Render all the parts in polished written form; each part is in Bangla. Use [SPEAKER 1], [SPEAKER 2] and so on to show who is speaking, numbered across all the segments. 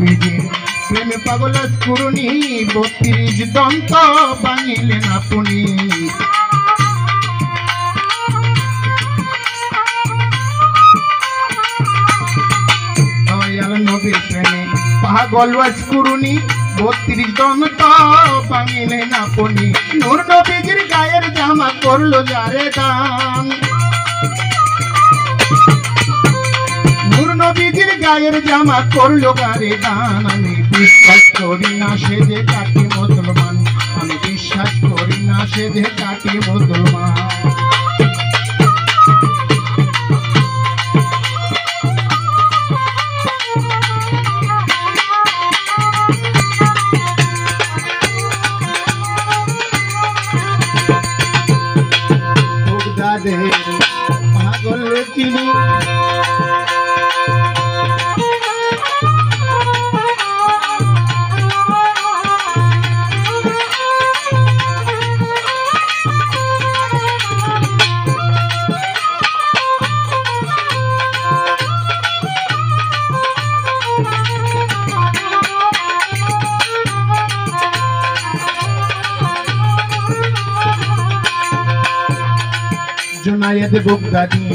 [SPEAKER 1] নবীজির প্রেমে পাগল করুনি 32 দন্ত ভাঙিলেন আপনি। দয়াল নবীর প্রেমে পাগল করুনি 32 দন্ত ভাঙিলেন আপনি। নূর নবীজির গায়ের জামা করলো যারে দান, নূর নবীজির গায়ের জামা করলো গারে দান। আমি বিশ্বাস করি না সে যে কাটি মুসলমান, আমি বিশ্বাস করি না সে যে কাটি মুসলমান। পাগল চিনি জুনায়েদ বুগদাদি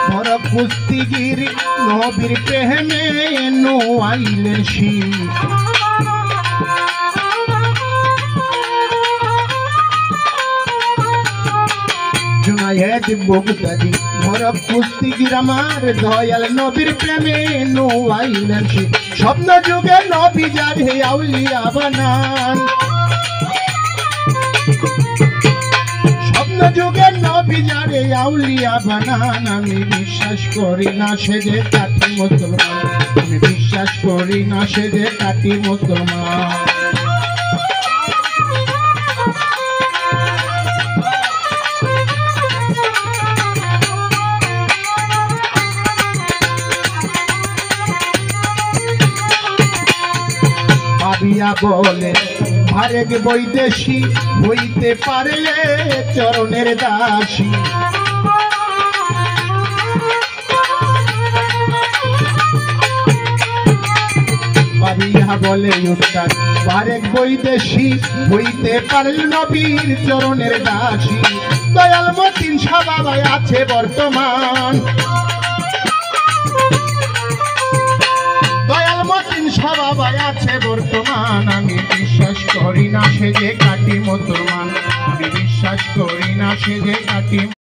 [SPEAKER 1] বড় কুস্তিগির নবীর প্রেমে নোয়াইলেন শিখ। জুনায়েদ বুগদাদি বড় কুস্তিগির আমার দয়াল নবীর প্রেমে নোয়াইলেন শিখ। স্বপ্ন যুগে নবী যারে আউলিয়া বানান, যুগে নবী যারে আউলিয়া বানান। আমি বিশ্বাস করি না সে যে কাটি মুসলমান, আমি বিশ্বাস করি না সে যে কাটি মুসলমান। ভাবিয়া বলে আরেক বৈদেশী হইতে পারলে চরণের দাসী। ভাবিয়া বলে উস্তাদ আরেক বৈদেশী হইতে পারলে নবীর চরণের দাসী। দয়াল মতিন সবাই আছে বর্তমান, সবাই আছে বর্তমান। আমি বিশ্বাস করি না সে যে কাটি মুসলমান, আমি বিশ্বাস করি না সে যে কাটি